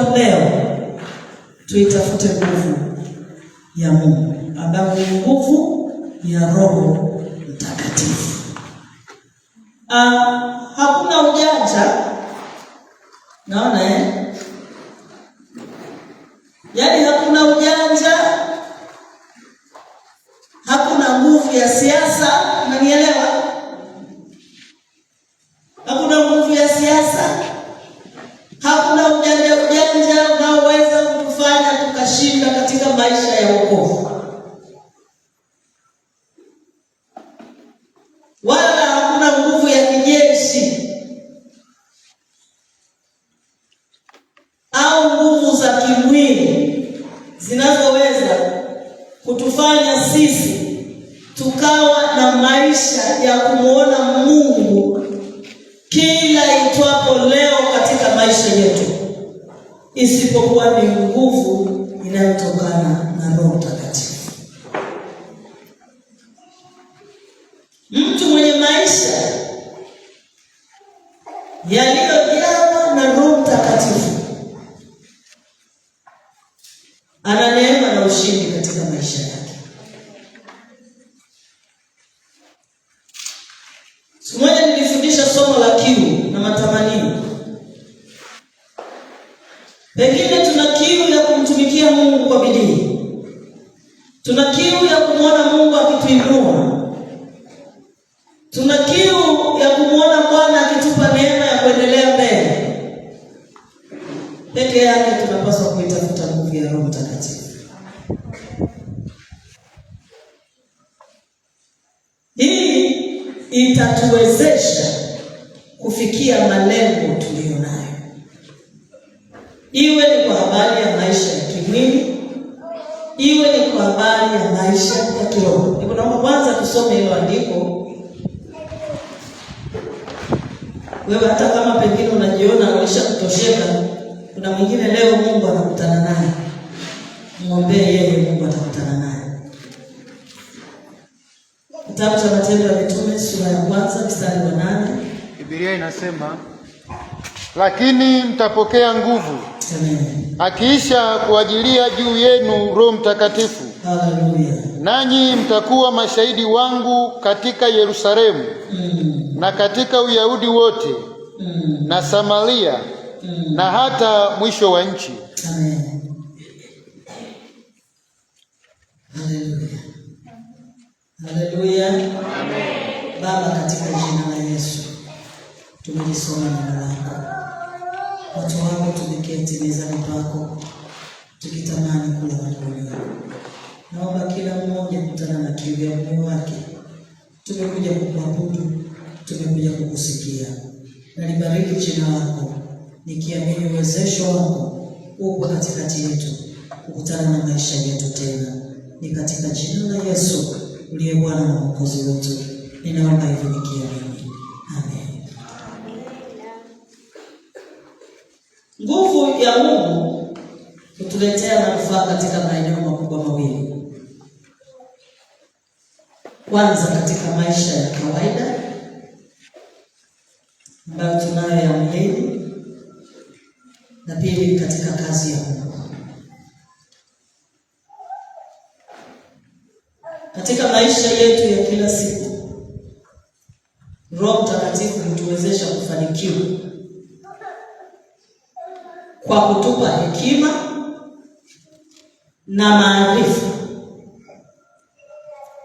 Leo tuitafute nguvu ya Mungu ambayo ni nguvu ya Roho Mtakatifu. Hakuna ujanja, naona yaani hakuna ujanja, hakuna nguvu ya siasa, unanielewa? Hakuna nguvu ya siasa, hakuna ujanja unaoweza kutufanya tukashinda katika maisha ya wokovu. Wala hakuna nguvu ya kijeshi au nguvu za kimwili zinazoweza kutufanya sisi tukawa na maisha ya kumuona Mungu kila itwapo leo katika maisha yetu, isipokuwa ni nguvu inayotokana na Roho Mtakatifu. Mtu mwenye maisha yaliyojawa na Roho Mtakatifu ana neema na ushindi katika maisha yake. Siku moja nilifundisha somo la kiu na matamanio. Pengine tuna kiu ya kumtumikia Mungu kwa bidii. Tuna kiu ya kumwona Mungu akituinua. Tuna kiu ya kumwona Bwana akitupa neema ya kuendelea mbele. Peke yake tunapaswa kuitafuta nguvu ya Roho Mtakatifu. Hii itatuwezesha kufikia malengo tuliyonayo. Iwe ni kwa habari ya maisha ya kimwili, iwe ni kwa habari ya maisha ya kiroho. Niko naomba kwanza tusome hilo andiko. Wewe hata kama pengine unajiona umeshakutosheka, kuna mwingine leo Mungu anakutana naye. Muombe yeye, Mungu atakutana naye. Kitabu cha Matendo ya Mitume sura ya 1 mstari wa 8. Biblia inasema, lakini mtapokea nguvu, akiisha kuajilia juu yenu Roho Mtakatifu. Haleluya. Nanyi mtakuwa mashahidi wangu katika Yerusalemu na katika Uyahudi wote na Samaria na hata mwisho wa nchi. Amen. Haleluya. Haleluya. Amen. Baba, katika jina la Yesu tumelisoma neno lako. Watu wako tumeketi mezani pako tukitamani kula maneno yako. Naomba kila mmoja kutana na kiu ya moyo wake. Tumekuja kukuabudu, tumekuja kukusikia. Na nibariki jina lako, nikiamini uwezesho wako uko katikati yetu kukutana na maisha yetu tena. Ni katika jina la Yesu uliye Bwana na Mwokozi wetu ninaomba hivyo nikiamini. Amen. Nguvu ya Mungu hutuletea manufaa katika maeneo makubwa mawili. Kwanza, katika maisha ya kawaida ambayo tunayo ya mwili, na pili katika kazi ya Mungu. Katika maisha yetu ya kila siku, Roho Mtakatifu hutuwezesha kufanikiwa kwa kutupa hekima na maarifa,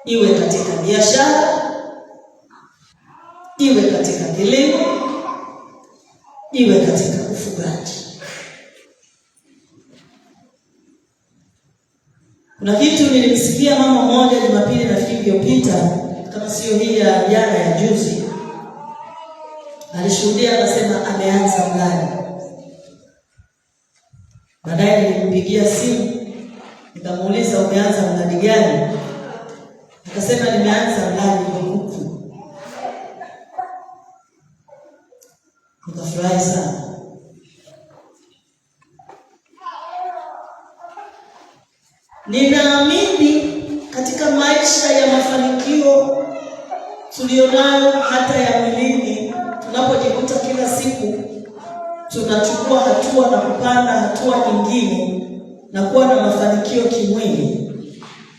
iwe katika biashara, iwe katika kilimo, iwe katika ufugaji. Kuna kitu nilimsikia mama mmoja Jumapili nafikiri iliyopita, kama sio hii ya jana ya juzi, alishuhudia akasema ameanza mradi. Baadaye nilimpigia simu nikamuuliza umeanza mradi gani? Akasema nimeanza mradi wa kuku. Nikafurahi sana. Ninaamini katika maisha ya mafanikio tulionayo hata ya mwilini, tunapojikuta kila siku tunachukua hatua na kupanda hatua nyingine na kuwa na mafanikio kimwili,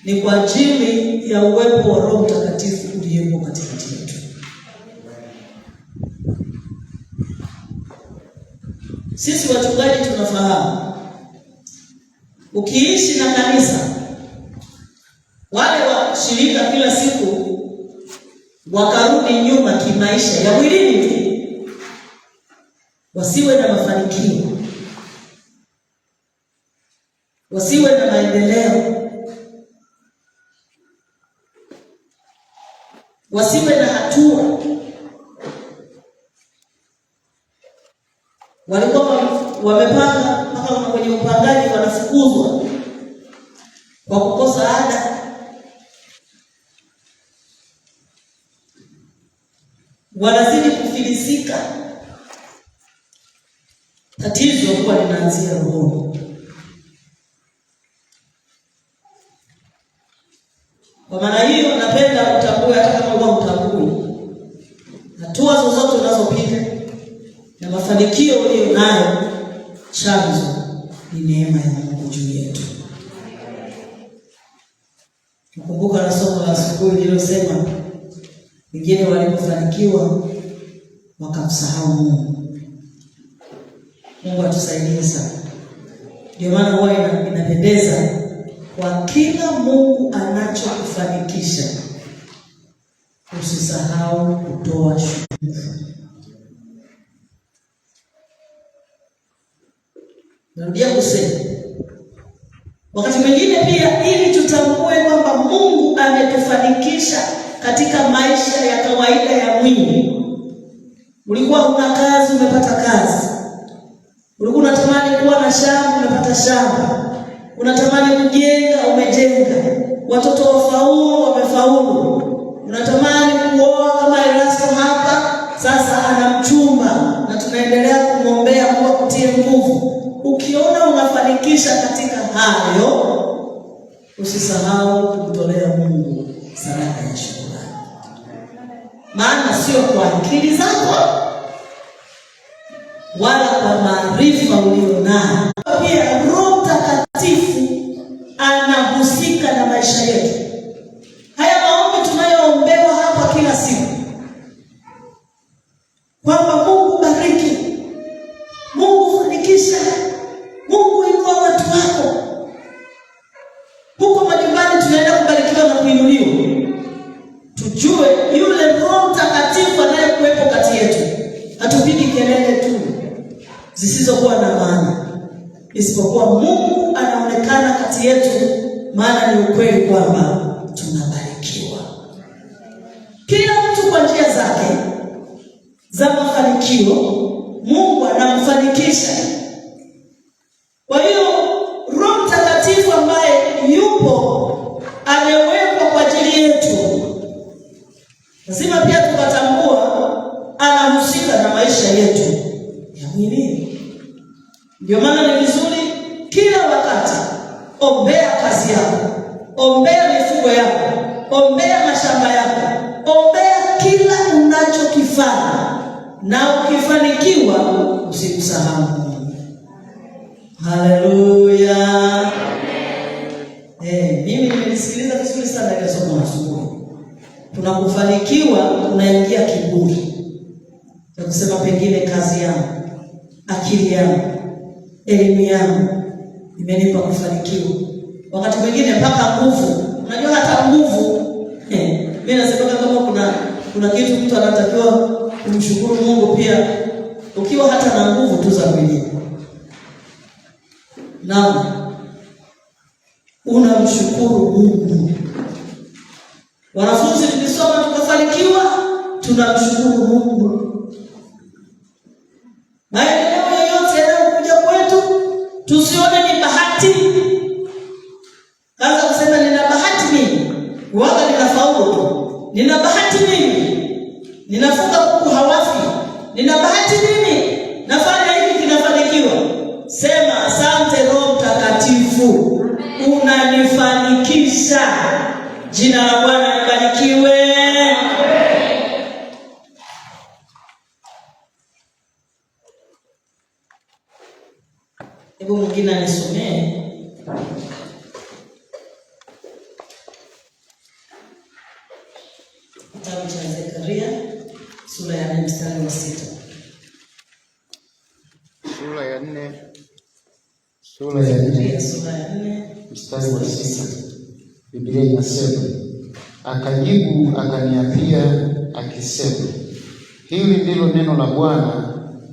ni kwa ajili ya uwepo wa Roho Mtakatifu uliyepo katikati yetu. Sisi wachungaji tunafahamu, ukiishi na kanisa, wale washirika kila siku wakarudi nyuma kimaisha ya mwilini tu, wasiwe na mafanikio, wasiwe na maendeleo, wasiwe na hatua, walikuwa wamepanga mpaka kwenye upangaji wanafukuzwa kwa kukosa ada, wanazidi kufilisika. Tatizo huwa linaanzia roho. Kwa maana hiyo, napenda utambue, hata kama huwa utambue, hatua zozote unazopiga na mafanikio uliyo nayo, chanzo ni neema ya Mungu juu yetu. Nakumbuka na somo la asubuhi lililosema wengine walipofanikiwa wakamsahau Mungu. Mungu atusaidie sana. Ndio maana huwa inapendeza kwa kila Mungu anachokufanikisha usisahau kutoa shukrani. Narudia kusema, wakati mwingine pia, ili tutambue kwamba Mungu ametufanikisha katika maisha ya kawaida ya mwili. Ulikuwa una kazi, umepata kazi. Ulikuwa unatamani kuwa na shamba, umepata shamba. Unatamani kujenga, umejenga. Watoto wafaulu, wamefaulu. Unatamani kuoa kama Erasto hapa, sasa ana mchumba na tunaendelea kumwombea Mungu akutie nguvu. Ukiona unafanikisha katika hayo, usisahau kumtolea Mungu sadaka ya shukrani. Maana sio kwa akili zako wala kwa maarifa ulionayo. Pia Roho Mtakatifu anahusika na maisha yetu. Haya maombi tunayoombewa hapa kila siku, kwamba Mungu bariki, Mungu fanikisha, Mungu inua watu wako. Huko majumbani tunaenda kubarikiwa na kuinuliwa. Tujue yule Roho Mtakatifu anayekuwepo kati yetu, hatupigi kelele tu zisizokuwa na maana, isipokuwa Mungu anaonekana kati yetu, maana ni ukweli kwamba tunabarikiwa. Kila mtu kwa njia zake za mafanikio, Mungu anamfanikisha. Kwa hiyo Roho Mtakatifu ambaye yupo, amewekwa kwa ajili yetu, lazima pia tukatambua anahusika na maisha yetu ya mwili. Ndio maana ni vizuri kila wakati ombea kazi yako, ombea mifugo yako, ombea mashamba yako, ombea kila unachokifanya, na ukifanikiwa usikusahau Mungu. Haleluya. Mimi nimesikiliza vizuri sana ile somo la asubuhi. Tunapofanikiwa tunaingia kiburi ya kusema pengine kazi yangu, akili yangu, elimu yangu imenipa kufanikiwa. Wakati mwingine mpaka nguvu. Unajua hata nguvu, mimi nasema kama kuna kitu mtu anatakiwa kumshukuru Mungu pia, ukiwa hata na nguvu tu za mwili, na unamshukuru Mungu. Wanafunzi tulisoma tukafanikiwa, tunamshukuru Mungu. Maendeleo yoyote yanayokuja kwetu tusione ni bahati. Kaanza kusema nina bahati mimi, waga ninafaulu tu. Nina bahati mimi, ninafuga kuku hawafi. Nina bahati mimi, nafanya hivi kinafanikiwa. Sema asante Roho Mtakatifu, unanifanikisha. Jina la Bwana libarikiwe. Hebu mwingine anisomee kitabu cha Zekaria sura ya 4 mstari wa 6. Sura ya 4 mstari wa 6. Biblia inasema, akajibu akaniambia akisema, hili ndilo neno la Bwana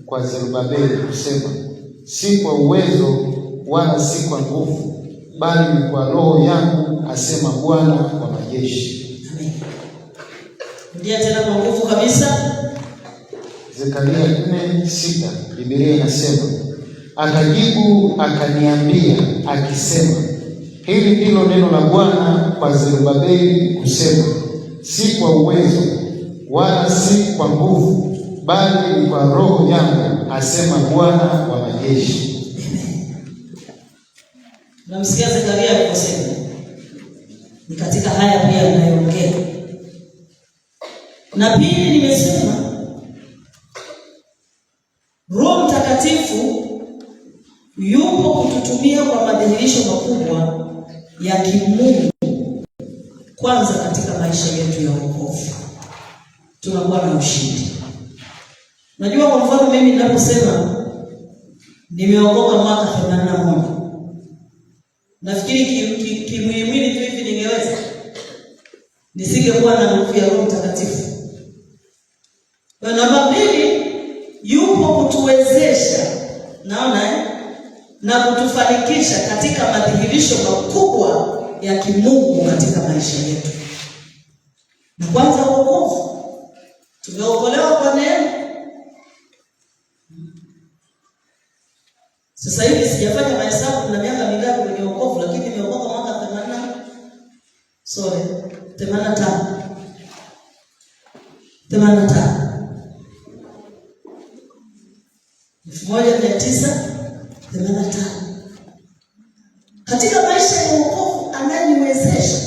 kwa Zerubabeli kusema, si kwa uwezo wala si kwa nguvu, bali ni kwa Roho yangu, asema Bwana wa majeshi. Amen. Ndio tena kwa nguvu kabisa. Zekaria 4:6 Biblia inasema, akajibu akaniambia akisema, hili ndilo neno la Bwana kwa Zerubabeli kusema, si kwa uwezo wala si kwa nguvu, bali kwa Roho yangu, asema Bwana wa majeshi. Namsikia Zekaria aliposema, ni katika haya pia ninayoongea. Na pili nimesema, Roho Mtakatifu yupo kututumia kwa madhihirisho makubwa ya kimungu, kwanza katika maisha yetu ya wokovu. Tunakuwa na ushindi. Najua kwa mfano mimi ninaposema nimeokoka mwaka 81. Nafikiri kimwili tu hivi ningeweza. Nisingekuwa na nguvu ya Roho Mtakatifu. Kwa namba 2, yupo kutuwezesha, naona na kutufanikisha katika madhihirisho makubwa ya kimungu katika maisha yetu. Na kwanza wokovu. Tumeokolewa kwa neema. Sasa hivi sijafanya mahesabu na miaka mingapi kwenye wokovu, lakini nimeokoka mwaka 85. 1985. Katika maisha ya wokovu ananiwezesha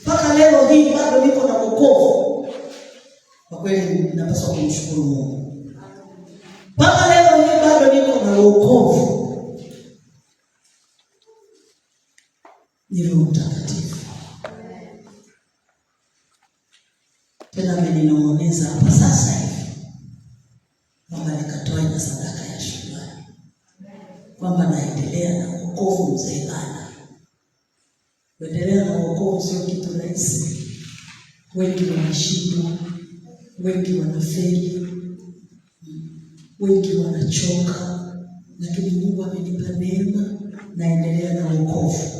mpaka leo hii bado niko na wokovu. Kwa kweli napaswa kumshukuru Mungu. Mpaka leo hii bado niko na wokovu. Ni Roho Mtakatifu. Tena ameninong'oneza hapa sasa hivi kwamba nikatoe na sadaka ya shukrani, kwamba naendelea na wokovu mzee bana. Kuendelea na wokovu sio kitu rahisi. Wengi wanashindwa, wengi wanafeli, wengi wanachoka, lakini Mungu amenipa neema, naendelea na wokovu.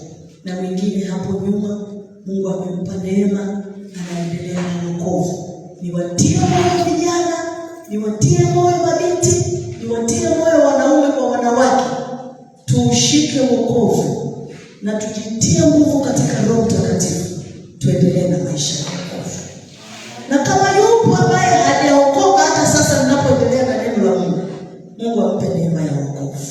Na wengine hapo nyuma Mungu amempa neema, anaendelea na wokovu. Niwatie moyo vijana, niwatie moyo mabinti, niwatie moyo wanaume kwa wanawake. Tuushike wokovu na tujitie nguvu katika Roho Mtakatifu, tuendelee na maisha ya wokovu. Na kama yupo ambaye hajaokoka hata sasa ninapoendelea na neno la Mungu, Mungu ampe neema ya wokovu.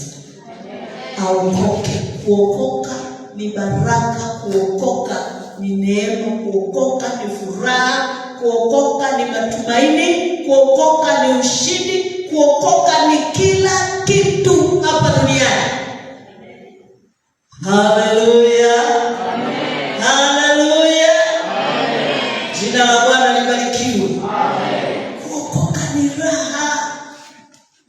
Aokoke. Kuokoka ni baraka, kuokoka ni neema, kuokoka ni furaha, kuokoka ni matumaini, kuokoka ni ushindi, kuokoka ni kila kitu hapa duniani. Haleluya. Amen. Haleluya. Amen. Jina la Bwana libarikiwe. Amen. Kuokoka ni raha.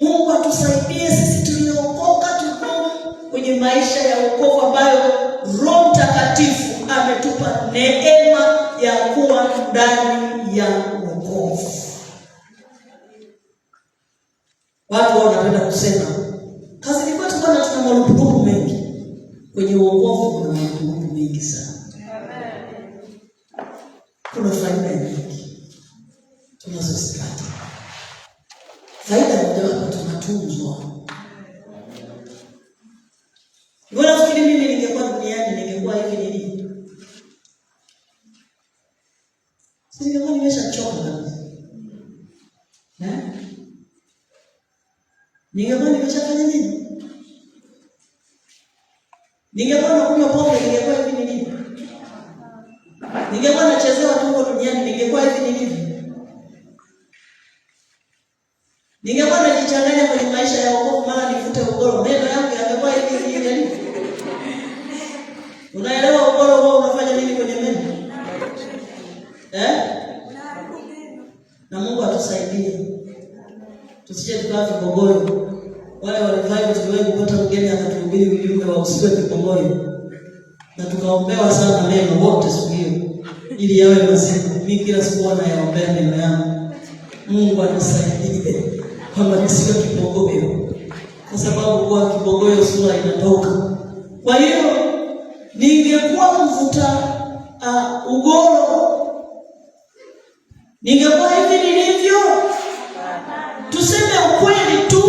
Mungu atusaidie sisi tuliokoka tudumu kwenye maisha ya wokovu ambayo Roho Mtakatifu ametupa neema ya kuwa ndani ya wokovu. Watu wanapenda kusema kazi ni kwetu bwana, tuna marupurupu mengi. Kwenye wokovu kuna marupurupu mengi sana. Amen. Kuna faida nyingi tunazozipata. Faida mojawapo, tunatunzwa. Mbona fikiri mimi ningekuwa duniani ningekuwa hivi nini? Singekuwa nimeshachoka kabisa. Ningekuwa nimeshafanya nini? Ningekuwa nakunywa pombe, ningekuwa hivi nini? Ningekuwa nachezewa tumbo duniani, ningekuwa hivi nini? Ningekuwa najichanganya kwenye maisha ya wokovu, mara nifute ugoro, neno yangu yangekuwa hivi. atusaidie. Tusije tukawa kibogoyo. Wale walifanya tuliwahi kupata mgeni akatuhubiri ujumbe wa usiwe kibogoyo. Na tukaombewa sana neno wote siku hiyo. Ili yawe mazima. Mimi kila siku nayaombea neno yangu. Mungu anisaidie kwamba nisiwe kibogoyo. Kwa sababu kwa kibogoyo sura inatoka. Kwa hiyo ningekuwa mvuta ugoro, ningekuwa hivi nilivyo. Tuseme ukweli tu.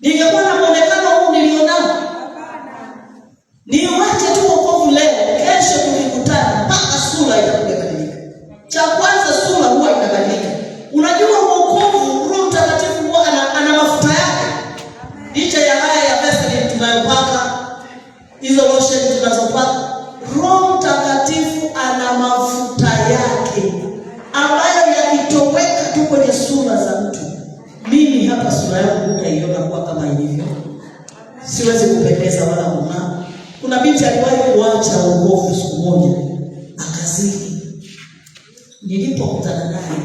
Ningekuwa na muonekano huu nilionao. Niwache tu wokovu leo, kesho tukikutana mpaka sura itakubadilika. Cha kwanza sura huwa inabadilika. Unajua wokovu, Roho Mtakatifu huwa ana mafuta yake. Licha ya haya ya Vaseline tunayopaka, hizo lotion tunazopaka, Roho Mtakatifu ana mafuta yake ambayo yakitoweka tu kwenye sura za mtu. Mimi hapa sura yangu utaiona kwa kama ilivyo. Siwezi kupendeza wala kung'aa. Kuna binti aliwahi kuacha wokovu siku moja, akazidi. Nilipokutana naye,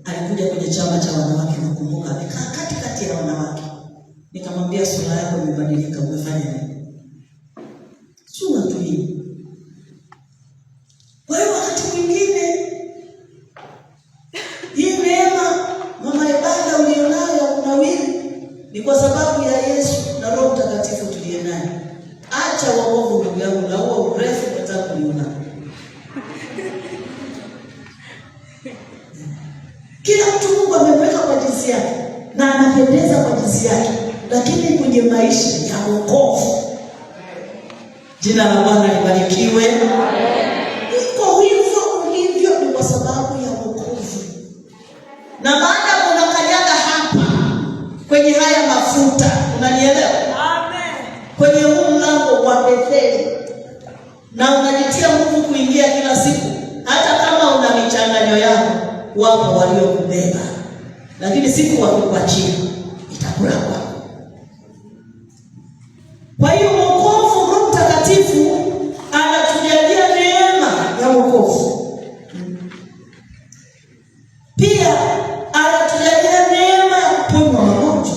alikuja kwenye chama cha wanawake, nakumbuka amekaa katikati ya wanawake. Nikamwambia sura yako imebadilika, umefanya nini? Sura tu hii. Kwa hiyo wakati mwingine hii neema mama ibada ulionayo kunawiri ni kwa sababu ya Yesu na Roho Mtakatifu tuliye naye. Acha wokovu ndugu yangu, na huo urefu nataka kuiona. Kila mtu Mungu amemweka kwa jinsi yake na anapendeza kwa jinsi yake, lakini kwenye maisha ya wokovu, jina la Bwana libarikiwe. Iko hivyo ulivyo ni kwa sababu ya wokovu. Na baada unakanyaga hapa kwenye haya mafuta, unanielewa? Kwenye huu mlango wa Betheli, na unajitia nguvu kuingia kila siku, hata kama una michanganyo yako. Wapo waliokubeba, lakini siku wakikuachia itakula kwako. Kwa hiyo wokovu, Roho Mtakatifu anatujalia neema ya wokovu. Pia anatujalia neema ya kuponywa magonjwa,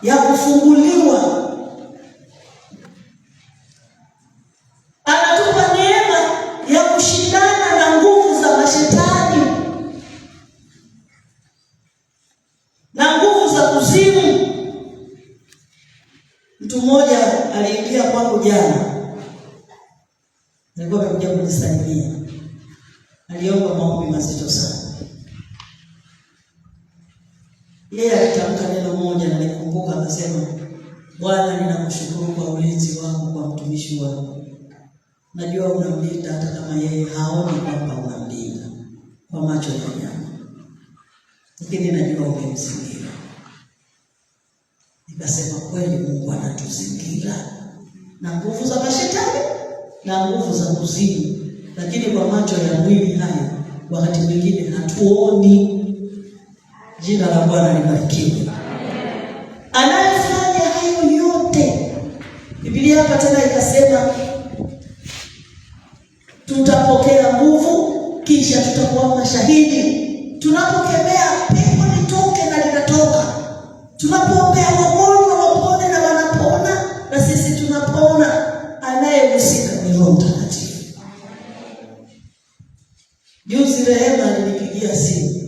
ya kufunguliwa. Anatupa neema ya kushindana na nguvu za mashetani na nguvu za kuzimu. Mtu mmoja aliingia kwangu jana, alikuwa amekuja kunisalimia. Aliomba maombi mazito sana. Yeye alitamka neno moja na nikumbuka, akasema, Bwana ninakushukuru kwa ulinzi wako kwa mtumishi wako. Najua unamlinda hata kama yeye haoni kwamba unamlinda kwa macho ya nyama, lakini najua umemzingira. Nikasema kweli Mungu anatuzingira na nguvu za mashetani na nguvu za kuzimu, lakini kwa macho ya mwili haya wakati mwingine hatuoni. Jina la Bwana libarikiwe. Anayefanya hayo yote, Biblia hapa tena ikasema tutapokea nguvu, kisha tutakuwa mashahidi. Tunapokemea pepo litoke na linatoka. Tunapoombea wagonjwa wapone na wanapona, na sisi tunapona. Anayehusika ni Roho Mtakatifu. Juzi Rehema alinipigia simu.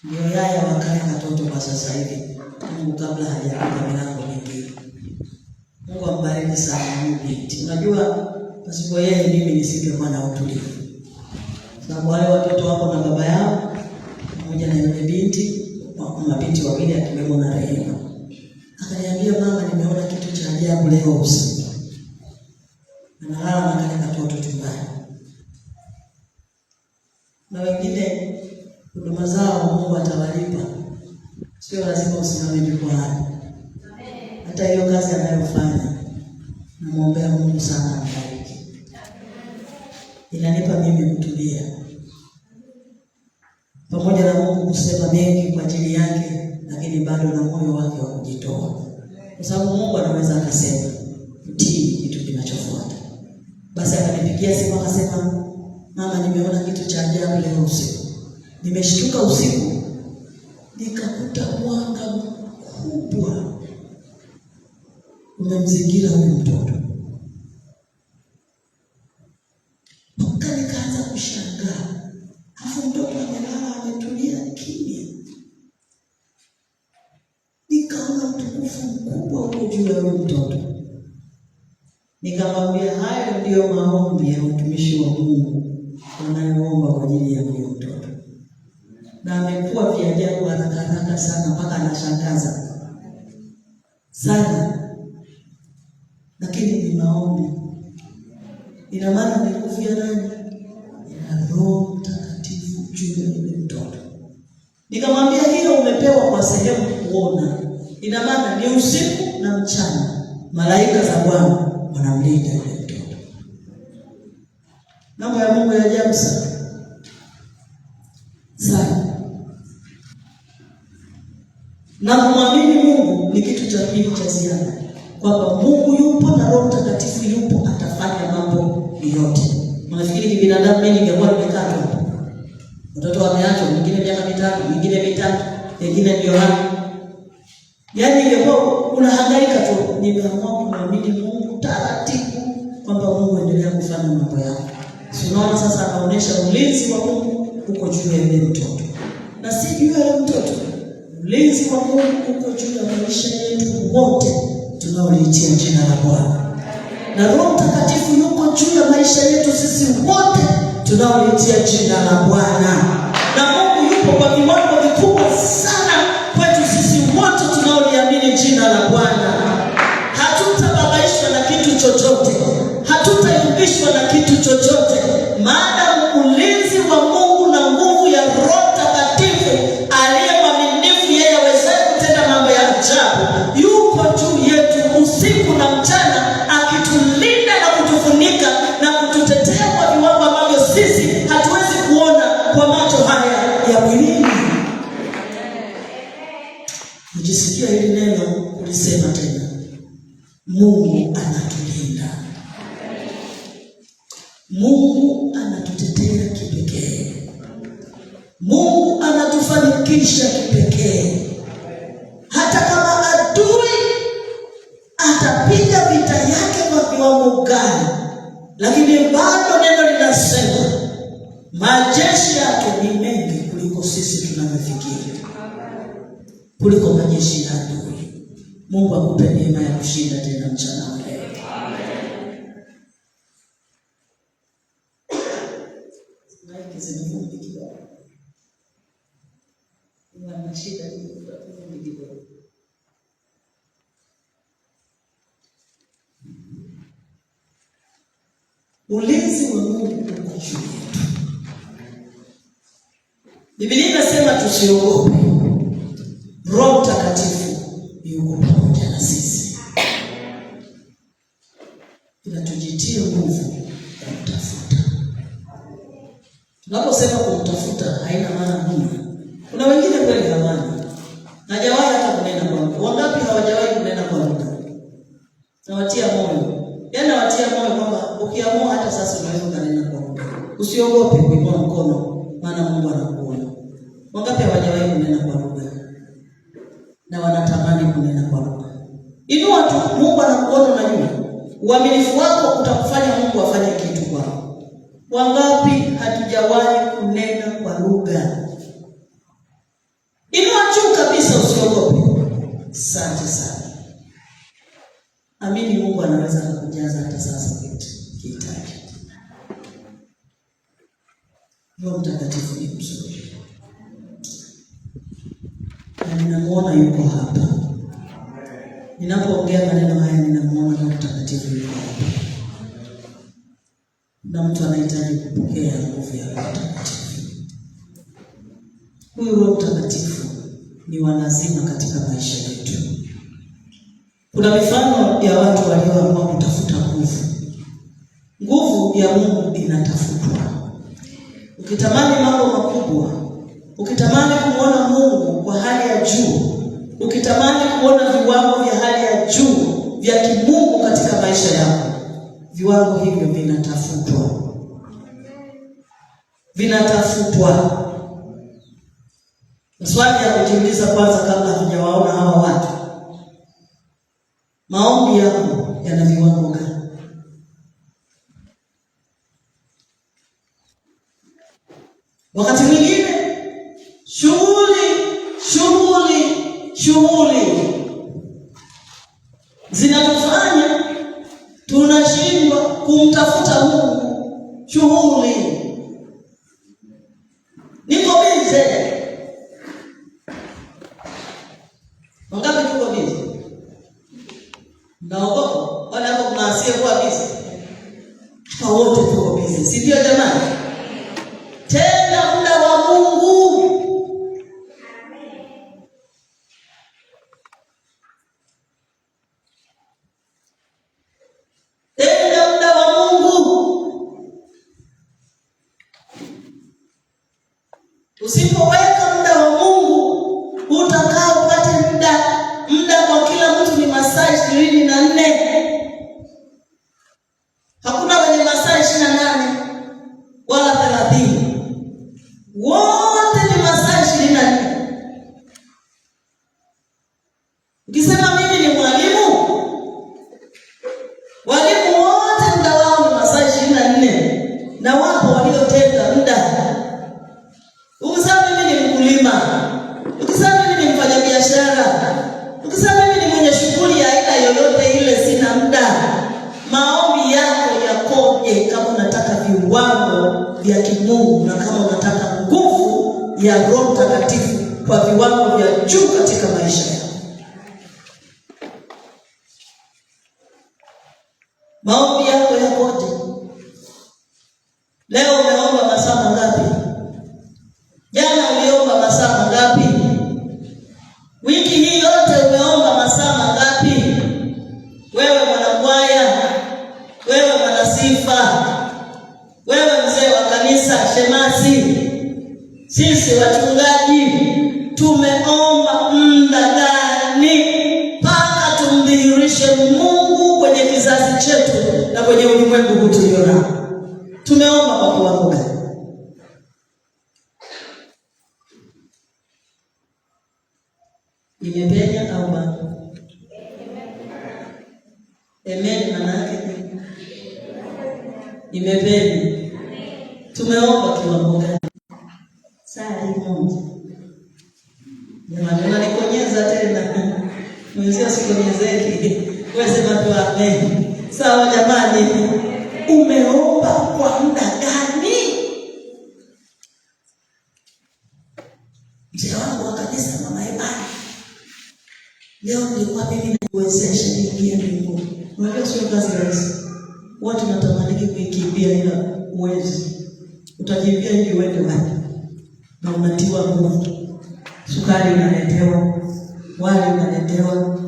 Ndio yaya wakale katoto kwa sasa hivi, Mungu kabla hajafunga milango mingine. Mungu ambariki sana huyu binti. Unajua pasipo yeye mimi nisingekuwa na utulivu. Sababu wale watoto wako na baba yao pamoja na yule binti, mabinti wawili akiwemo na Rehema. Akaniambia, mama, nimeona kitu cha ajabu leo usiku. Analala na kale katoto chumbani. Na wengine huduma zao Mungu atawalipa. Sio lazima usimame jukwaani. Hata hiyo kazi anayofanya, namuombea Mungu sana ambariki. Inanipa mimi kutulia. Pamoja na Mungu kusema mengi kwa ajili yake, lakini bado na moyo wake wa kujitoa. Kwa sababu Mungu anaweza akasema, mtii kitu kinachofuata. Basi akanipigia simu akasema, Mama, nimeona kitu cha ajabu leo usiku. Nimeshtuka usiku, nikakuta mwanga mkubwa umemzingira huyu mtoto. Nikaanza kushangaa. Hapo mtoto amelala ametulia kimya. Nikaona utukufu mkubwa uko juu ya huyu mtoto. Nikamwambia hayo ndio maombi ya utumishi wa Mungu wanayoomba kwa ajili ya huyo mtoto. Na amekuwa viajabu haraka sana mpaka anashangaza sana. Lakini ni maombi. Ina maana ni nguvu ya nani? Ya Roho Mtakatifu juu ya yule mtoto. Nikamwambia hiyo umepewa kwa sehemu kuona. Ina maana ni usiku na mchana malaika za Bwana wanamlinda yule mtoto. Mambo ya Mungu ya ajabu sana. Na kumwamini Mungu ni kitu cha pili cha ziada. Kwamba Mungu yupo na Roho Mtakatifu yupo, atafanya mambo yote. Unafikiri kibinadamu mimi ningekuwa nimekaa tu? Mtoto wameachwa, mwingine miaka 3, mwingine 3, mwingine ndio hapo. Yaani ingekuwa unahangaika tu. Nimeamua kumwamini Mungu taratibu kwamba Mungu endelea kufanya mambo yake. Unaona sasa anaonyesha ulinzi wa Mungu uko juu ya yule mtoto. Na si juu ya yule mtoto. Ulinzi wa Mungu uko juu ya maisha yetu wote tunaoliitia jina la Bwana. Na Roho Mtakatifu yuko juu ya maisha yetu sisi wote tunaoliitia jina la Bwana. Na Mungu yupo kwa viwango vikubwa sana kwetu sisi wote tunaoliamini jina la Bwana. Hatutababaishwa na kitu chochote. Hatutayumbishwa na kitu chochote. Maana ulinzi wa Mungu na nguvu ya Roho Mtakatifu aliye mwaminifu, yeye awezaye kutenda mambo ya ajabu, yuko juu yetu usiku na mchana, akitulinda na kutufunika na kututetea kwa viwango ambavyo sisi hatuwezi kuona kwa macho haya ya mwilini. Nijisikia hili neno kulisema tena. Mungu anatulinda. Mungu anatutetea kipekee. Mungu anatufanikisha kipekee. Hata kama adui atapiga vita yake kwa kiwango gani, lakini bado neno linasema majeshi yake ni mengi kuliko sisi tunavyofikiri, kuliko majeshi ya adui. Mungu akupe neema ya kushinda tena mchana wa leo. Ulinzi wa Mungu uko juu yetu. Biblia inasema tusiogope. Roho Mtakatifu yuko pamoja na sisi. Inatujitia nguvu ya kutafuta. Tunaposema kumtafuta haina maana huna. Kuna wengine kweli hawana. Hajawahi hata kunena kwa lugha. Wangapi hawajawahi kunena kwa lugha? Nawatia moyo. Yaani nawatia moyo kwamba ukiamua hata sasa unaweza kunena kwa lugha. Usiogope kuinua mkono, maana Mungu anakuona. Wangapi hawajawahi kunena kwa lugha na wanatamani kunena kwa lugha? Inua tu, Mungu anakuona. Unajua uaminifu wako utakufanya Mungu afanye kitu kwako. Wangapi hatujawahi kunena kwa lugha? Inua juu kabisa, usiogope. Asante sana. Amini Mungu anaweza kukujaza hata sasa ukihitaji. Roho Mtakatifu ni mzuri. Na ninamuona yuko hapa. Ninapoongea maneno haya ninamuona Roho Mtakatifu yuko hapa. Na mtu anahitaji kupokea nguvu ya Roho Mtakatifu. Huyu Roho Mtakatifu ni walazima katika maisha yetu. Kuna mifano ya watu walioamua kutafuta nguvu. Nguvu ya Mungu inatafutwa. Ukitamani mambo makubwa, ukitamani kuona Mungu kwa hali ya juu, ukitamani kuona viwango vya hali ya juu vya kimungu katika maisha yako, viwango hivyo vinatafutwa. vinatafutwa. Swali ya kujiuliza kwanza kabla hujawaona hawa watu, maombi yako yana viwango gani? Wakati mwingine shughuli zinatufanya tunashindwa kumtafuta Mungu. Shughuli, niko bize. Wangapi tuko bize? Naogopa wale hapo kuna asiyekuwa bize. Kwa wote tuko bize, si ndio jamani? Tena muda wa Mungu. Tena muda wa Mungu. Usipoweka muda wa Mungu, utakaa upate muda kwa kila mtu ni masaa 24. Hakuna wenye masaa 28 wala 30. Wote ni masaa 24. Ukisema mimi ni mwalimu, walimu wote muda wao ni masaa 24, na wapo waliotenga muda. Ukisema mimi ni mkulima, ukisema mimi ni mfanyabiashara, ukisema mimi ni mwenye shughuli ya aina yoyote ile, sina muda. Maombi yako yakoje kama unataka viwango vya kimungu na kama unataka nguvu ya Roho Mtakatifu kwa viwango vya juu katika maisha yako? Maombi yako yakoje? Leo umeomba masaa mangapi? Jana uliomba masaa mangapi? Wiki hii yote umeomba masaa mangapi? Wewe mwanakwaya, wewe mwanasifa, wewe mzee wa kanisa, shemasi, sisi wachungaji, tumeomba muda gani mpaka tumdhihirishe Mungu kwenye kizazi chetu na kwenye ulimwengu huu tuliona? Tumeomba kwa kiwango gani? Imepenya au bado? Amen, maana yake imepenya. Tumeomba kiwango gani? Saa moja. Jamani, unanikonyeza tena. Mwenzio sikonyezeki. Wewe sema tu amen. Sawa jamani. Umeomba kwa muda gani? Mzee wangu wa kanisa, mama Ebani, leo nilikuwa mimi kuwezesha niingie mbinguni. Unajua sio kazi rahisi. Watu wanatamani kuikimbia ila uwezi. Utakimbia ili uende wapi? Na unatiwa nguvu. Sukari unaletewa, wali unaletewa,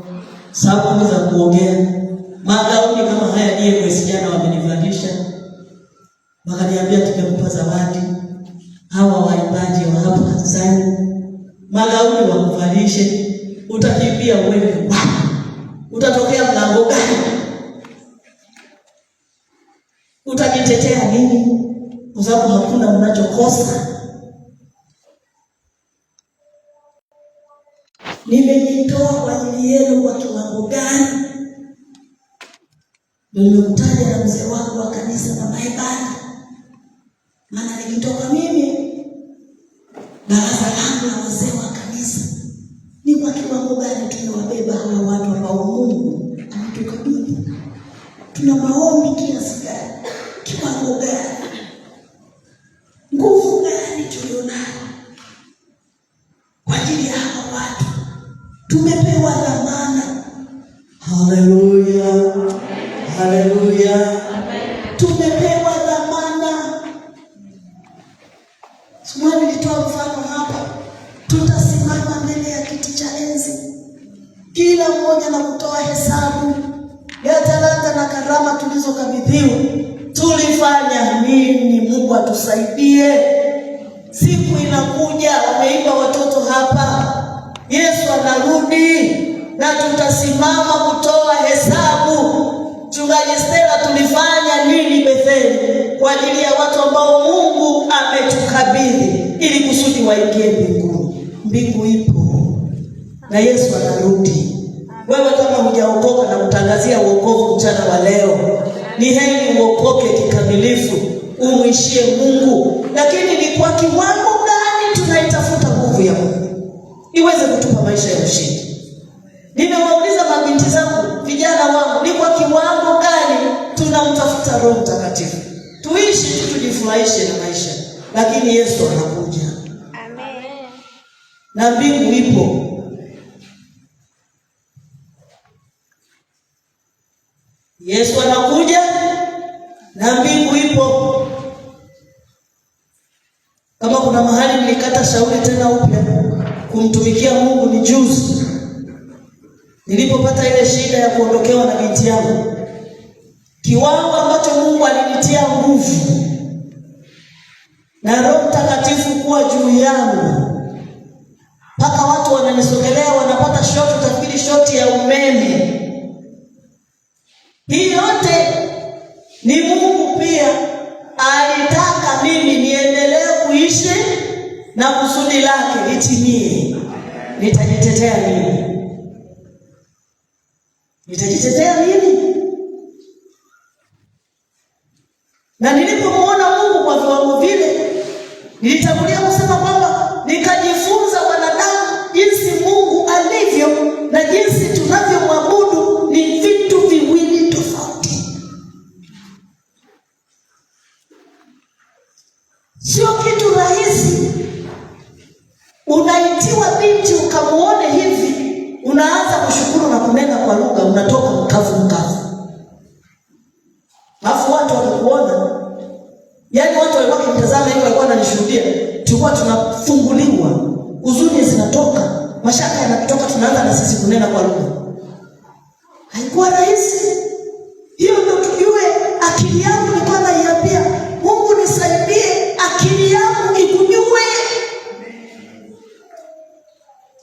sabuni za kuongea. Magauni kama haya ndiye mwezi jana wamenivalisha. Wakaniambia tumekupa zawadi. Hawa waimbaji wa hapa kanisani, magauni wakuvalishe. Utakimbia uende wapi? Utatokea mlango gani? Utajitetea nini? Kwa sababu hakuna unachokosa. Nimejitoa kwa ajili yenu kwa kiwango gani? Nimekutaja na mzee wangu wa kanisa na maibada. Maana nikitoka mimi baraza langu la wazee wa kanisa, ni kwa kiwango gani tumewabeba hawa watu ambao Mungu ametukabidhi? Tuna maombi kiasi gani? Kiwango gani? Nguvu gani tulionayo kwa ajili ya hawa watu? Tumepewa dhamana. Haleluya. Haleluya. Tumepewa dhamana. Simwani nilitoa mfano hapa. Tutasimama mbele ya kiti cha enzi, kila mmoja na kutoa hesabu ya talanta na karama tulizokabidhiwa. Tulifanya nini? Mungu atusaidie. Siku inakuja, wameimba watoto hapa, Yesu anarudi na tutasimama kutoa hesabu. Mchungaji Stella, tulifanya nini Betheli? kwa ajili ya watu ambao Mungu ametukabidhi ili kusudi waingie mbinguni. Mbingu ipo na Yesu anarudi. Wewe kama hujaokoka na kutangazia uokovu mchana wa leo, ni heri uokoke kikamilifu, umwishie Mungu. Lakini ni kwa kiwango gani tunaitafuta nguvu ya Mungu iweze kutupa maisha ya ushindi? Nimewauliza mabinti zangu, vijana wangu, ni kwa kiwango gani tunamtafuta Roho Mtakatifu? Tuishi tu tujifurahishe na maisha, lakini Yesu anakuja. Amen. Na mbingu ipo. Yesu anakuja na mbingu ipo. Kama kuna mahali nilikata shauri tena upya kumtumikia Mungu ni juzi, nilipopata ile shida ya kuondokewa na binti yangu. Kiwango ambacho Mungu alinitia nguvu na Roho Mtakatifu kuwa juu yangu, mpaka watu wananisogelea wanapata shoti, utafikiri shoti ya umeme. Hii yote ni Mungu pia alitaka mimi niendelee kuishi na kusudi lake litimie. Nitajitetea nini? Nitajitetea nini? Na nilipomuona Mungu kwa viwango vile, nilitangulia kusema kwamba nikajifunza wanadamu jinsi Mungu alivyo na jinsi tunavyomwabudu ni vitu viwili tofauti. Sio kitu rahisi. Unaitiwa binti ukamuone hivi, unaanza kushukuru na kunena kwa lugha, unatoka mkavu. Alafu watu wanakuona, yaani watu walikuwa wakitazama hivi, walikuwa wananishuhudia. Tulikuwa tunafunguliwa, huzuni zinatoka, mashaka yanatoka, tunaanza na sisi kunena kwa lugha. Haikuwa rahisi. Hiyo ndio tujue akili yangu ilikuwa naiambia, Mungu nisaidie akili yangu ikujue.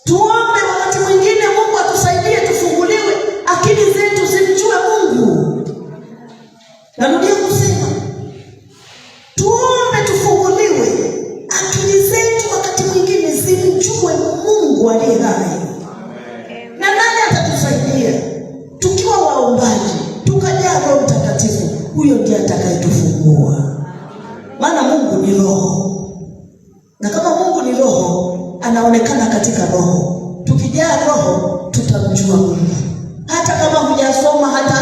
Tuombe wakati mwingine Mungu atusaidie tufunguliwe, akili zetu zimjue Mungu. Narudia kusema, tuombe tufunguliwe, akili zetu wakati mwingine zimjue Mungu aliye hai. Na nani atatusaidia? Tukiwa waombaji, tukajaa Roho Mtakatifu, huyo ndiye atakayetufungua. Maana Mungu ni roho. Na kama Mungu ni roho, anaonekana katika roho. Tukijaa roho, tutamjua Mungu. Hata kama hujasoma hata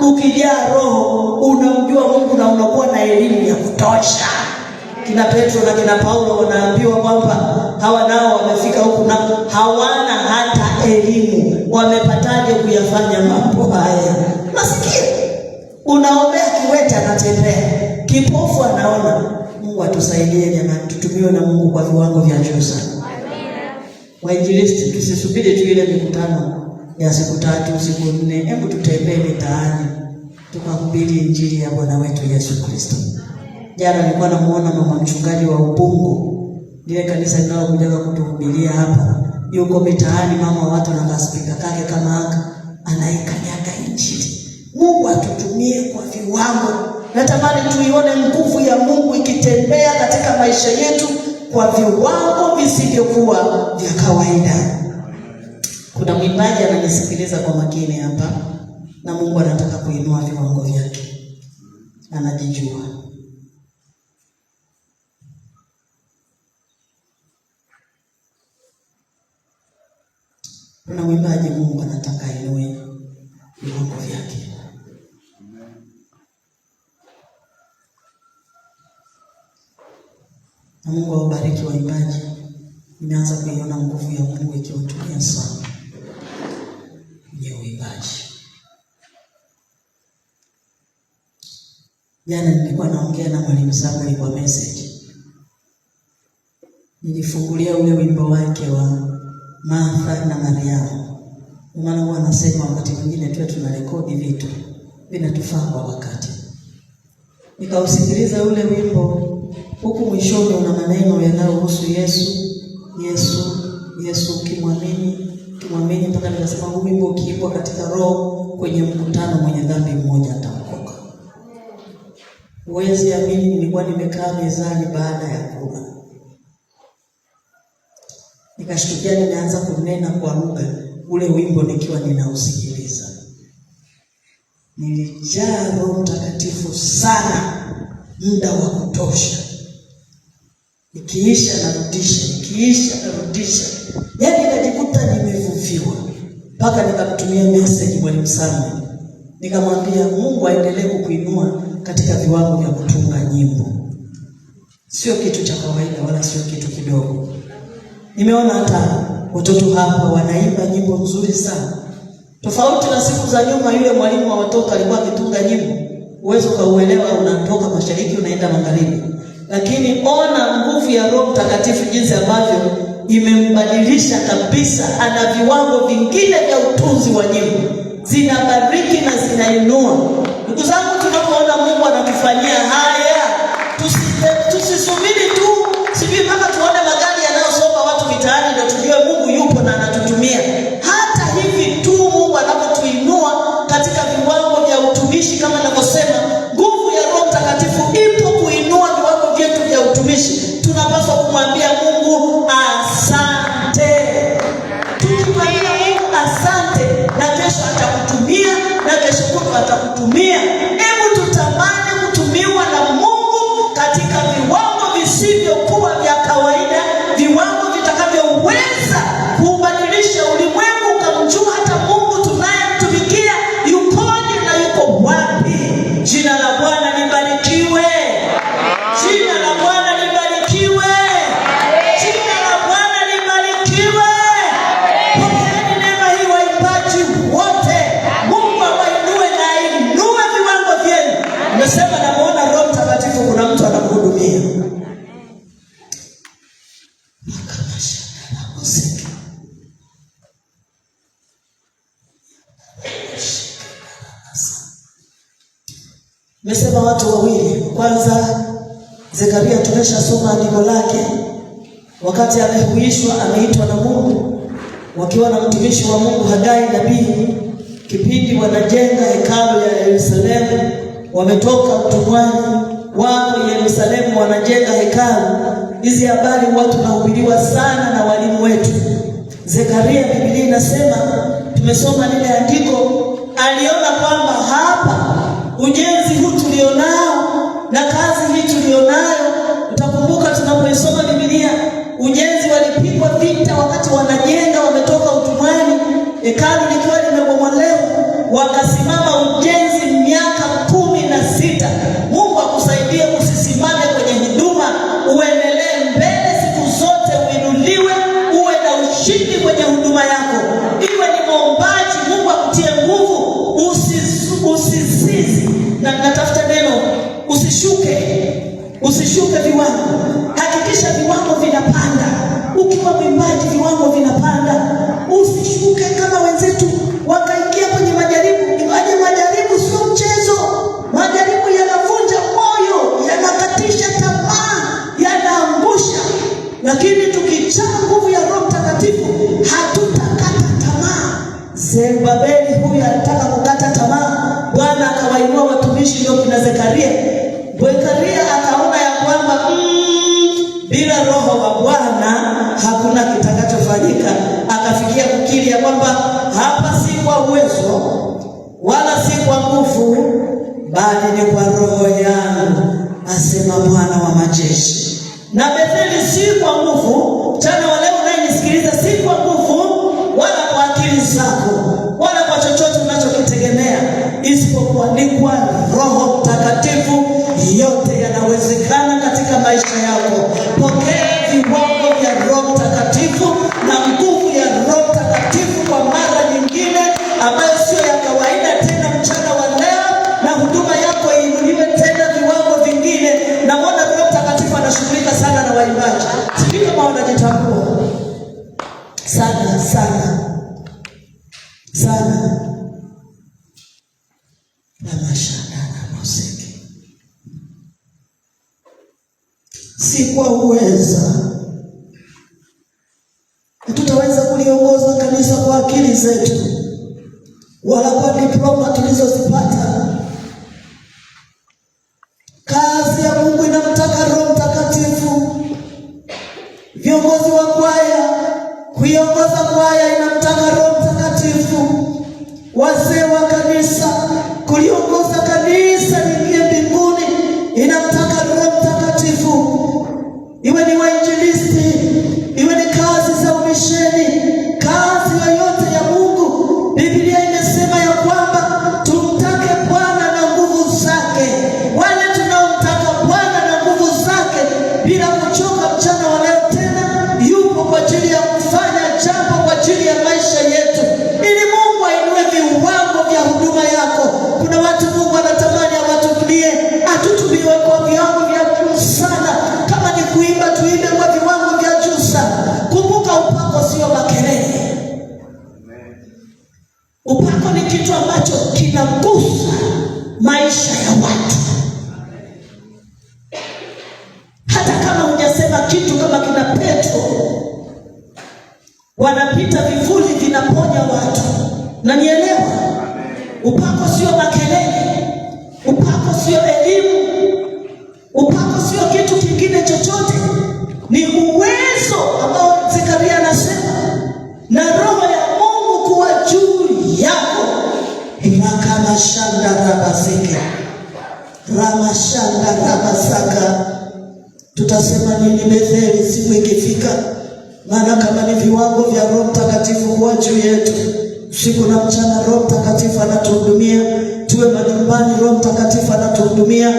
ukijaa roho, unamjua Mungu na unakuwa na elimu ya kutosha. Kina Petro na kina Paulo wanaambiwa kwamba hawa nao wamefika huku na hawana hata elimu. Wamepataje kuyafanya mambo haya? Nasikia unaombea kiwete anatembea, kipofu anaona. Mungu atusaidie jamani, tutumiwe na Mungu kwa viwango vya juu sana. Wainjilisti, tusisubiri tu ile mikutano ya siku 3, siku 4. Hebu tutembee mitaani tukahubiri injili ya Bwana wetu Yesu Kristo. Jana nilikuwa namuona mama mchungaji wa Ubungo, ile kanisa linalokuja kutuhubiria hapa. Yuko mitaani mama watu na kaspika kake kama haka, anaikanyaga injili. Mungu atutumie kwa viwango. Natamani tuione nguvu ya Mungu ikitembea katika maisha yetu kwa viwango visivyokuwa vya kawaida. Kuna mwimbaji ananisikiliza kwa makini hapa, na Mungu anataka kuinua viwango vyake. Anajijua. Kuna mwimbaji Mungu anataka ainue viwango vyake. Na Mungu awabariki waimbaji. Nimeanza kuiona nguvu ya Mungu ikiwatumia sana ya uimbaji. Jana nilikuwa naongea na mwalimu Samuel kwa message. Nilifungulia ule wimbo wake wa Martha na Mariamu. Maana huwa anasema wakati mwingine tuwe tunarekodi vitu vinatufaa kwa wakati. Nikausikiliza ule wimbo, huku mwishoni una maneno yanayohusu Yesu ukimwamini mpaka nikasema huu wimbo ukiimbwa katika roho kwenye mkutano, mwenye dhambi mmoja ataokoka. Huwezi amini, nilikuwa nimekaa mezani baada ya kula, nikashtukia nimeanza kunena kwa lugha, ule wimbo nikiwa ninausikiliza. Nilijaa Roho Mtakatifu sana, muda wa kutosha. Nikiisha narudisha. Yaani nikajikuta nimevuviwa. Mpaka nikamtumia message Mwalimu Samuel. Nikamwambia Mungu aendelee kukuinua katika viwango vya kutunga nyimbo. Sio kitu cha kawaida wala sio kitu kidogo. Nimeona hata watoto hapa wanaimba nyimbo nzuri sana. Tofauti na siku za nyuma, yule mwalimu wa watoto alikuwa akitunga nyimbo, uwezo kauelewa, unatoka mashariki unaenda magharibi. Lakini ona nguvu ya Roho Mtakatifu jinsi ambavyo imembadilisha kabisa. Ana viwango vingine vya utunzi wa nyimbo, zinabariki na zinainua. Ndugu zangu, tunapoona Mungu anatufanyia haya, tusisubiri tu sivyo mpaka tuone magari yanayosomba watu mitaani ndio tujue Mungu yupo na anatutumia. Hata hivi tu Mungu anapotuinua katika viwango vya utumishi, kama ninavyosema, nguvu ya Roho Mtakatifu ipo kuinua viwango vyetu vya utumishi. Tunapaswa kumwambia Mungu asante. Tukimwambia Mungu asante, na kesho atakutumia, na kesho kutwa atakutumia. Hebu tutamani kutumiwa na Mungu katika viwango visivyokuwa vya kawaida, viwango vitakavyoweza kubadilisha ulimwengu ukamjua hata Mungu tunayemtumikia yukoje na yuko wapi. Jina la Bwana libarikiwe. Jina la Bwana libarikiwe. Jina la Bwana libarikiwe. Pokeeni neema hii waimbaji wote. Mungu awainue na ainue viwango vyenu. Nimesema namuona Roho Mtakatifu, kuna mtu anamhudumia. Nimesema watu wawili. Kwanza, Zekaria tumeshasoma andiko lake. Wakati amehuishwa, ameitwa na Mungu, wakiwa na mtumishi wa Mungu Hagai nabii, kipindi wanajenga hekalu ya Yerusalemu. Wametoka utumwani, wako Yerusalemu wanajenga hekalu. Hizi habari watu nahubiriwa sana na walimu wetu. Zekaria, Biblia inasema, tumesoma lile andiko, aliona kwamba hapa ujenzi huu tulionao na kazi hii tulionayo, utakumbuka tunapoisoma Biblia, ujenzi walipigwa vita wakati wanajenga, wametoka utumwani, hekalu likiwa limebomolewa, wakasimama ujenzi miaka 16. Mungu akusaidie usisimame kwenye huduma, uendelee mbele siku zote, uinuliwe, uwe na ushindi kwenye huduma yako. Iwe ni mwombaji, Mungu akutie nguvu, usisizi. Na natafuta neno, usishuke viwango. Hakikisha viwango vinapanda. Ukiwa mwimbaji viwango vinapanda. Usishuke kama wenzetu wakaingia kwenye majaribu. Majaribu sio mchezo. Majaribu yanavunja moyo, yanakatisha tamaa, yanaangusha. Lakini tukichaa nguvu ya Roho Mtakatifu, hatutakata tamaa. Zerubabeli huyu alitaka kukata tamaa. Bwana akawainua watumishi, ndio kina Zekaria. Zekaria akaona ya kwamba bila Roho wa Bwana hakuna kitakachofanyika. Akafikia kukiri ya kwamba hapa si kwa uwezo wala si kwa nguvu, bali ni kwa Roho yangu, asema Bwana wa majeshi. Na Betheli si kwa nguvu. Mchana wa leo unayenisikiliza, si kwa nguvu wala kwa akili zako wala kwa chochote unachokitegemea, isipokuwa ni kwa Roho Mtakatifu. Yote yanawezekana katika maisha yako. Pokea viwango vya Roho Mtakatifu na nguvu ya Roho Mtakatifu kwa mara nyingine ambayo sio ya kawaida tena mchana wa leo, na huduma yako iinuliwe tena viwango vingine. Na Bwana Roho Mtakatifu anashughulika sana na waimbaji. Sijui kama wanajitambua sana sana sana na mashana na muziki. Si kwa uweza, hatutaweza kuliongoza kanisa kwa akili zetu wala kwa diploma tulizozipata. Viongozi wa kwaya, kuiongoza kwaya inamtaka Roho Mtakatifu. Wazee wa kanisa, kuliongoza kanisa liingie mbinguni inamtaka Roho Mtakatifu. Iwe ni wainjilisti, iwe ni kazi za umisheni, kazi yoyote ya Mungu, Biblia imesema ya kwamba tumtake Bwana na nguvu zake. Wale tunaomtaka Bwana na nguvu zake bila kuchoka mchana wa leo, tena yupo kwa ajili ya kufanya jambo kwa ajili ya maisha yetu, ili Mungu ainue viwango vya huduma yako. Kuna watu Mungu anatamani awatutumie, atutumiwe kwa viwango vya juu sana. Kama ni kuimba, tuimbe kwa viwango vya juu sana. Kumbuka, upako sio makelele. Upako ni kitu ambacho kinagusa maisha ya watu. Hata kama hujasema kitu, kama kina Petro, wanapita vivuli vinaponya watu. Na nielewa, upako sio makelele, upako sio elimu, upako sio kitu kingine chochote. Ni uwezo ambao Zekaria anasema, na Roho ya Mungu kuwa juu yako. Inakamashanda rabaseke, ramashanda rabasaka. Tutasema nini Betheli siku ikifika? Maana kama ni viwango vya Roho Mtakatifu kuwa juu yetu usiku na mchana, Roho Mtakatifu anatuhudumia. Tuwe majumbani, Roho Mtakatifu anatuhudumia.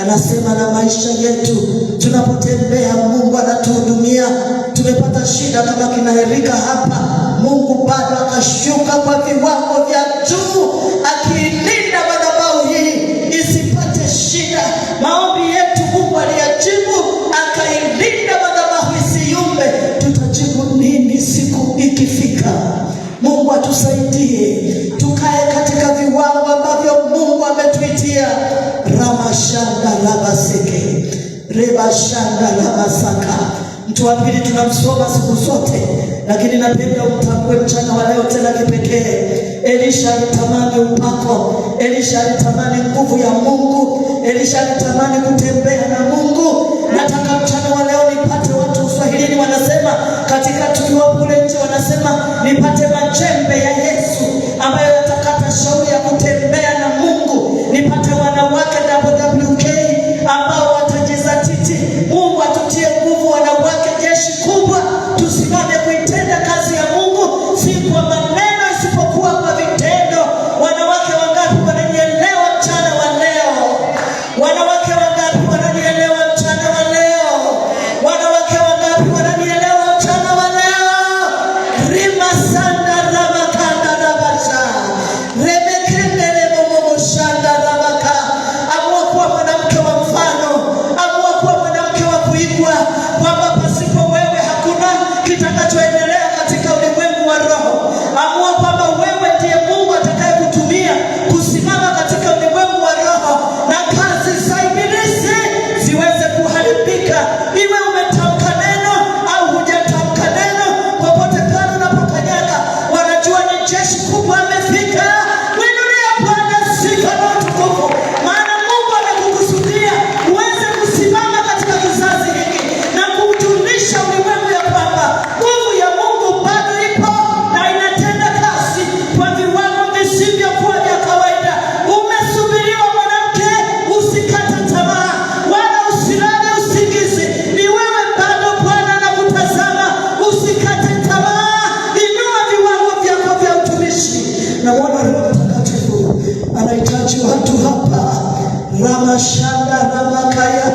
Anasema na maisha yetu tunapotembea, Mungu anatuhudumia. Tumepata shida kama kina Erika hapa, Mungu bado akashuka kwa viwango vya juu, akilinda madhabahu hii isipate shida. Maombi yetu Mungu aliyajibu, akailinda madhabahu isiyumbe. Tutajibu nini siku ikifika? Mungu atusaidie tukae katika viwango ambavyo Mungu ametuitia. Ramashanda labaseke, rebashanda labasaka. Mtu wa pili tunamsoma siku zote, lakini napenda utambue mchana wa leo tena kipekee. Elisha alitamani upako, Elisha alitamani nguvu ya Mungu, Elisha alitamani kutembea na Mungu. Nataka mchana wa leo nipate watu Uswahilini wanasema, katika tukiwa kule nje wanasema, nipate majembe ya Yesu ambayo yatakata shauri ya kutembea na Mungu. Nipate wanawake WWK ambao watajizatiti. Mungu atutie nguvu wanawake, jeshi kubwa, tusimame kuitenda kazi ya Mungu, si kwa maneno isipokuwa kwa vitendo. Wanawake wangapi wananielewa mchana wa leo? Wanawake wangapi wananielewa mchana wa leo? Wanawake wangapi wananielewa mchana wa leo? Rima sanda ramakanda rabasha, remekende rebomo shanda rabaka. Amua kuwa mwanamke wa mfano, amua kuwa mwanamke wa kuigwa, kwamba pasipo wewe hakuna kitakachoendelea katika ulimwengu wa roho. Amua kwamba wewe ndiye Mungu atakaye kutumia kusimama katika ulimwengu wa roho, na kazi za ibilisi ziweze kuharibika. Iwe umetamka neno au hujatamka neno, popote pale unapokanyaga, wanajua ni jeshi kubwa amefika. Winulia Bwana sifa na utukufu, maana Mungu amekukusudia uweze kusimama katika kizazi hiki na kuujulisha ulimwengu ya kwamba nguvu ya Mungu bado ipo na inatenda kazi kwa viwango visivyokuwa vya kawaida. Umesubiriwa mwanamke, usikate tamaa wala usilale usingizi. Ni wewe bado, Bwana anakutazama. Usikate tamaa, inua viwango vyako vya utumishi. Na Bwana Roho Mtakatifu anahitaji watu hapa. Ramashanda ramakaya.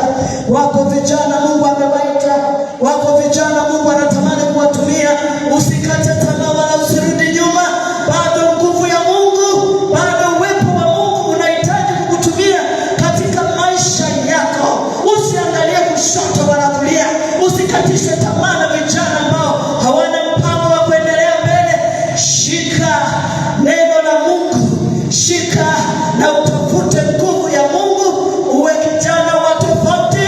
Wako vijana Mungu amewaita, wako vijana Mungu anatamani kuwatumia. Usikate tamaa wala usirudi nyuma. Bado nguvu ya Mungu, bado uwepo wa Mungu unahitaji kukutumia katika maisha yako. Usiangalie kushoto wala kulia. Usikatishe tamaa na vijana ambao hawana mpango wa kuendelea mbele. Shika neno la Mungu, shika na utafute nguvu ya Mungu. Uwe kijana wa tofauti,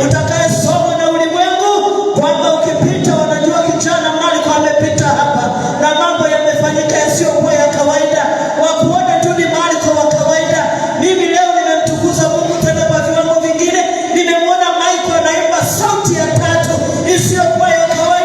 utakayesoma na ulimwengu, kwamba ukipita wanajua kijana Marko amepita hapa na mambo yamefanyika yasiyokuwa ya kawaida. Wakuone tu ni Marko wa kawaida. Mimi leo nimemtukuza Mungu tena kwa viwango vingine. Nimemwona Marko anaimba sauti ya tatu isiyokuwa ya kawaida.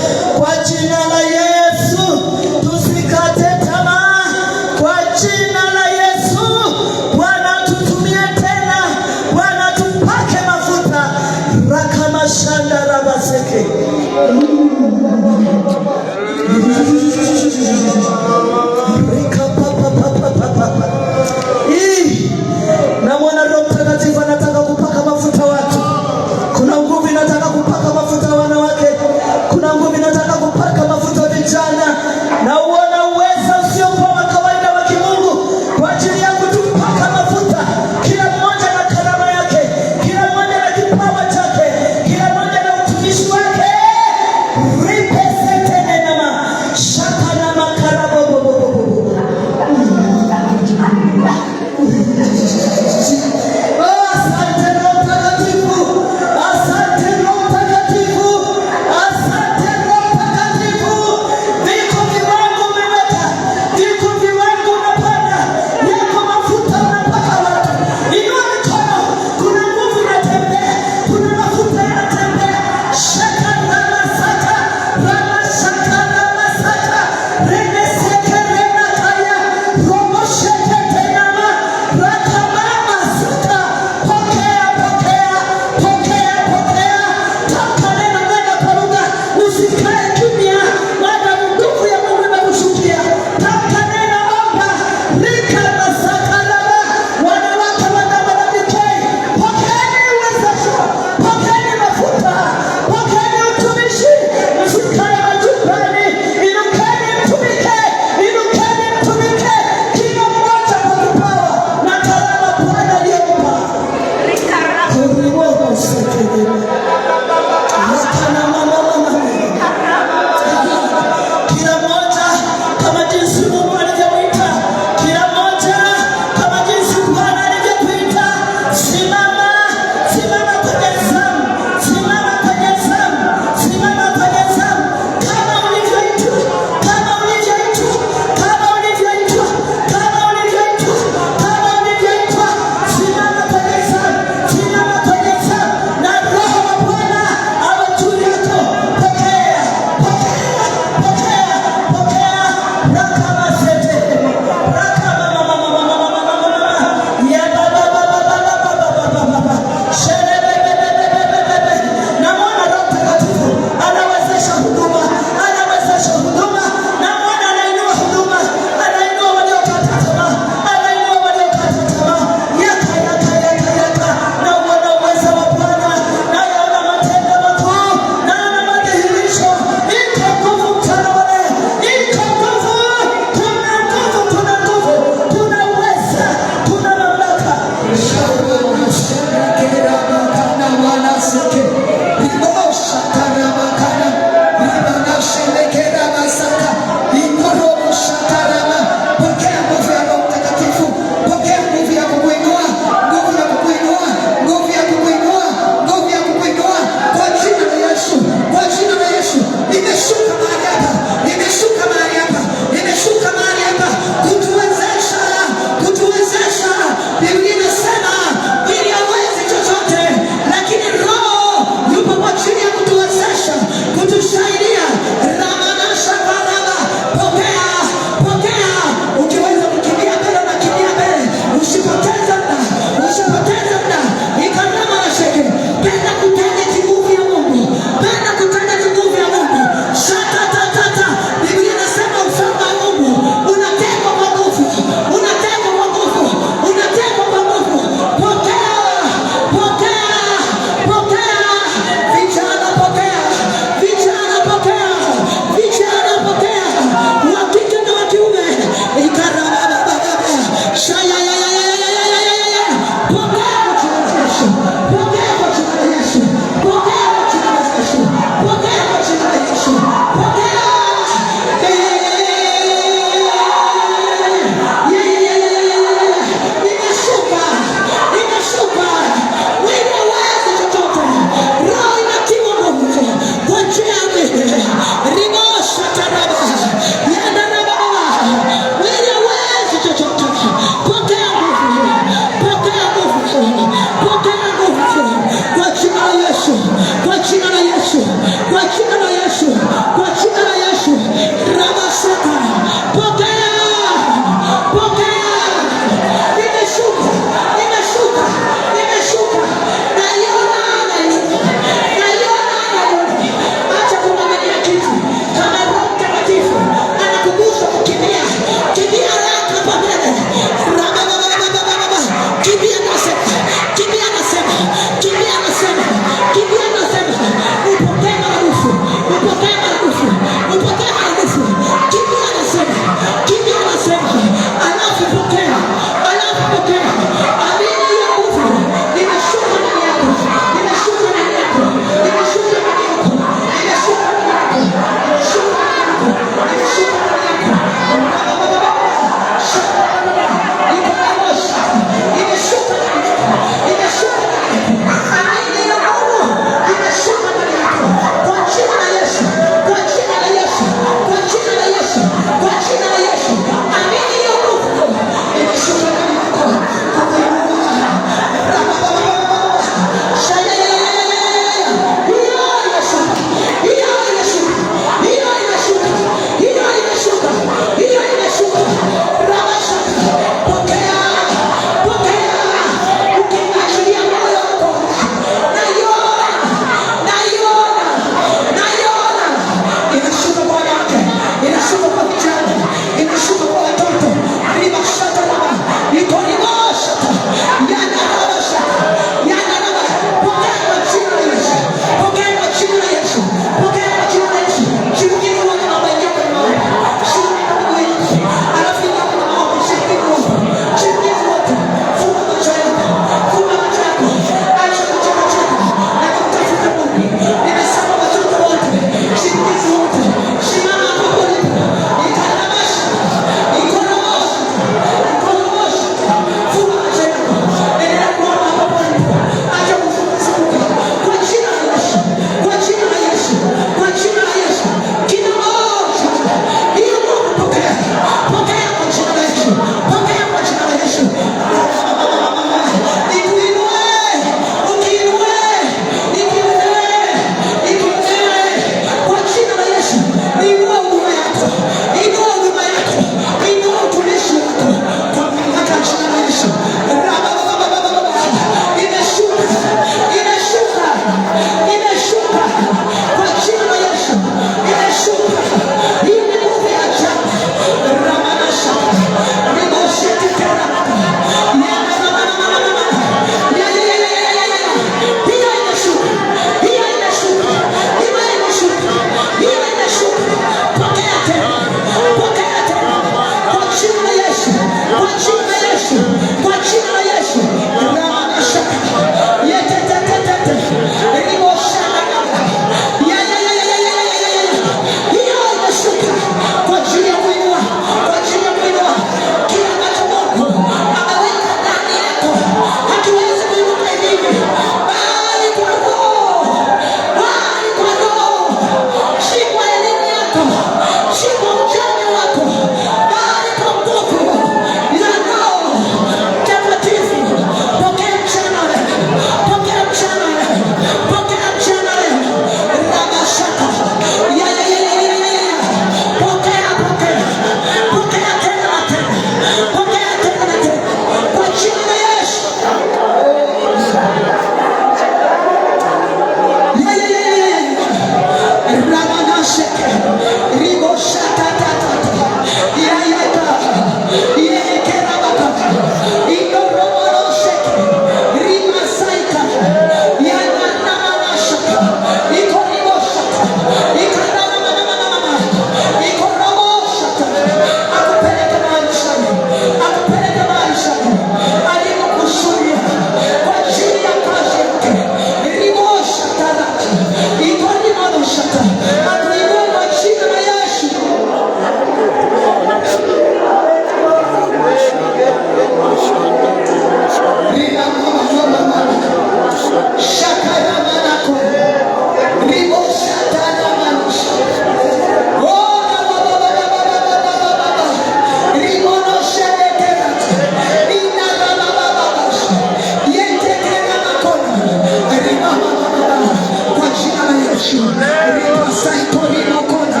Riba saiko rima kona.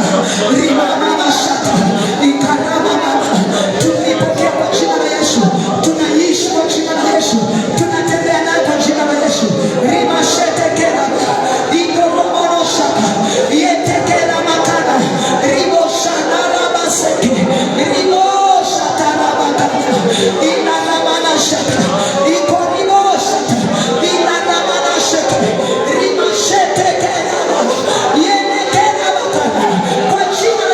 Rima mama shata. Ikarama mama. Tunipokea kwa jina la Yesu. Tunaishi kwa jina la Yesu. Tunatembea naye kwa jina la Yesu. Rima shete kena. Ikoromono shaka. Yetekena makana. Ribo shana raba seke. Ribo shata raba kanya. Inana mana shaka. Ikoribo shata. Inana mana shaka. Rima shete kena. Yene kena makana. Kwa jina la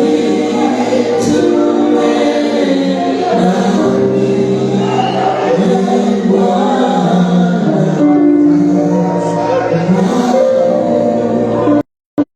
wetu